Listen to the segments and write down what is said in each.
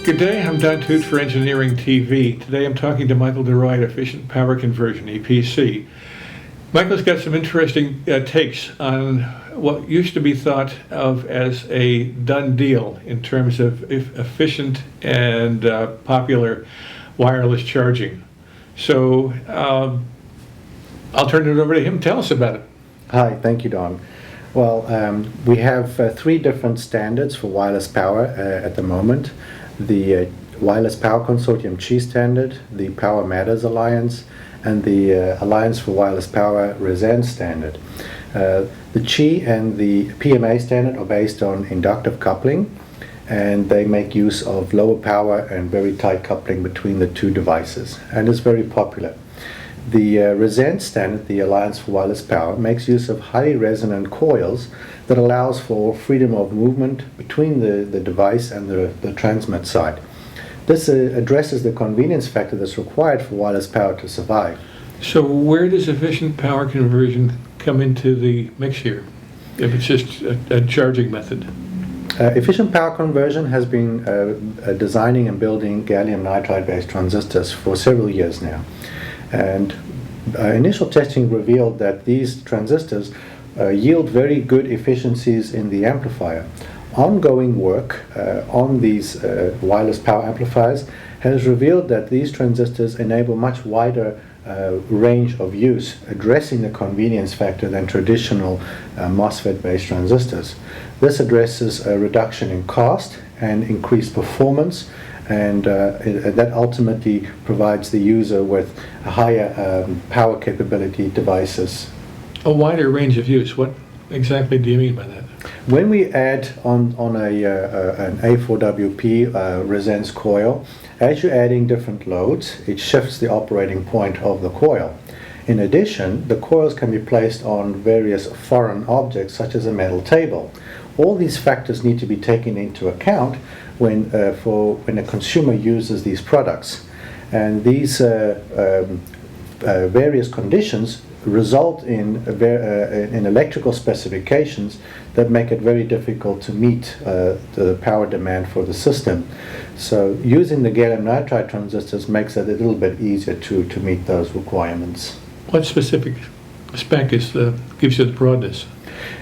Good day, I'm Don Tuite for Engineering TV. Today I'm talking to Michael Rooij, Efficient Power Conversion, EPC. Michael's got some interesting takes on what used to be thought of as a done deal in terms of efficient and popular wireless charging. So I'll turn it over to him. Tell us about it. Hi, thank you, Don. Well, we have three different standards for wireless power at the moment. The Wireless Power Consortium CHI standard, the Power Matters Alliance, and the Alliance for Wireless Power resonant standard. The CHI and the PMA standard are based on inductive coupling, and they make use of lower power and very tight coupling between the two devices, and is very popular. The resonant standard, the Alliance for Wireless Power, makes use of highly resonant coils that allows for freedom of movement between the device and the transmit side. This addresses the convenience factor that's required for wireless power to survive. So where does efficient power conversion come into the mix here, if it's just a charging method? Efficient power conversion has been designing and building gallium nitride-based transistors for several years now. And initial testing revealed that these transistors yield very good efficiencies in the amplifier. Ongoing work on these wireless power amplifiers has revealed that these transistors enable much wider range of use, addressing the convenience factor than traditional MOSFET-based transistors. This addresses a reduction in cost and increased performance, and that ultimately provides the user with a higher power capability devices. A wider range of use. What exactly do you mean by that? When we add on an A4WP resonance coil, as you're adding different loads, it shifts the operating point of the coil. In addition, the coils can be placed on various foreign objects such as a metal table. All these factors need to be taken into account when a consumer uses these products, and these various conditions result in electrical specifications that make it very difficult to meet the power demand for the system. So using the gallium nitride transistors makes it a little bit easier to meet those requirements. What specific spec gives you the broadness?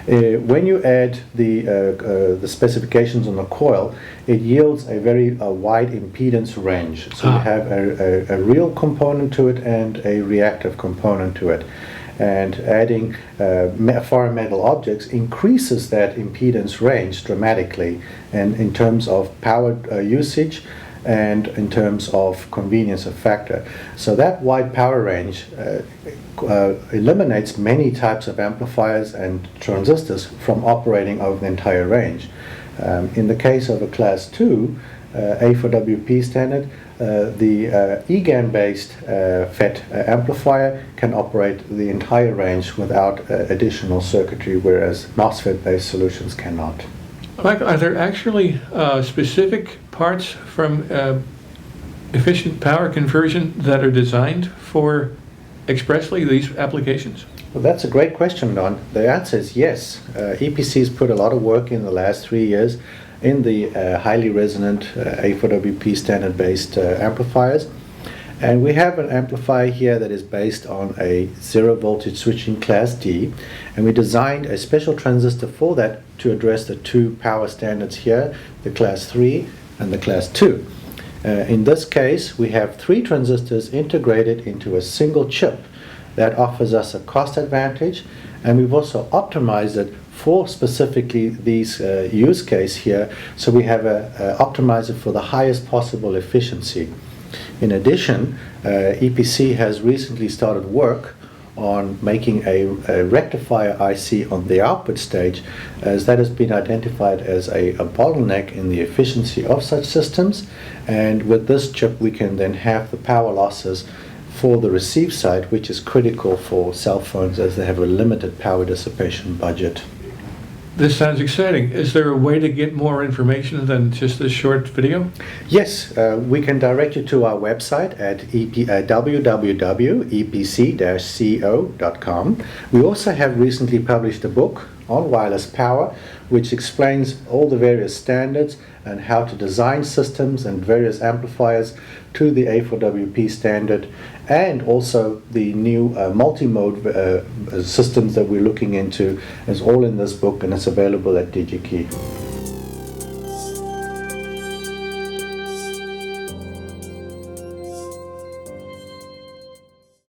When you add the specifications on the coil, it yields a very wide impedance range. So you have a real component to it and a reactive component to it. And adding foreign metal objects increases that impedance range dramatically, and in terms of power usage and in terms of convenience of factor. So that wide power range eliminates many types of amplifiers and transistors from operating over the entire range. In the case of a Class 2 A4WP standard, the GaN-based FET amplifier can operate the entire range without additional circuitry, whereas MOSFET-based solutions cannot. Michael, are there actually specific parts from efficient power conversion that are designed for expressly these applications? Well, that's a great question, Don. The answer is yes. EPC's put a lot of work in the last 3 years in the highly resonant A4WP standard-based amplifiers. And we have an amplifier here that is based on a zero voltage switching Class D, and we designed a special transistor for that to address the two power standards here, the Class 3 and the Class 2. In this case, we have three transistors integrated into a single chip that offers us a cost advantage, and we've also optimized it for specifically these use case here, so we have a optimizer for the highest possible efficiency. In addition, EPC has recently started work on making a rectifier IC on the output stage, as that has been identified as a bottleneck in the efficiency of such systems, and with this chip we can then have the power losses for the receive side, which is critical for cell phones as they have a limited power dissipation budget. This sounds exciting. Is there a way to get more information than just this short video? Yes, we can direct you to our website at www.epc-co.com. We also have recently published a book on wireless power, which explains all the various standards and how to design systems and various amplifiers to the A4WP standard, and also the new multi-mode systems that we're looking into is all in this book, and it's available at DigiKey.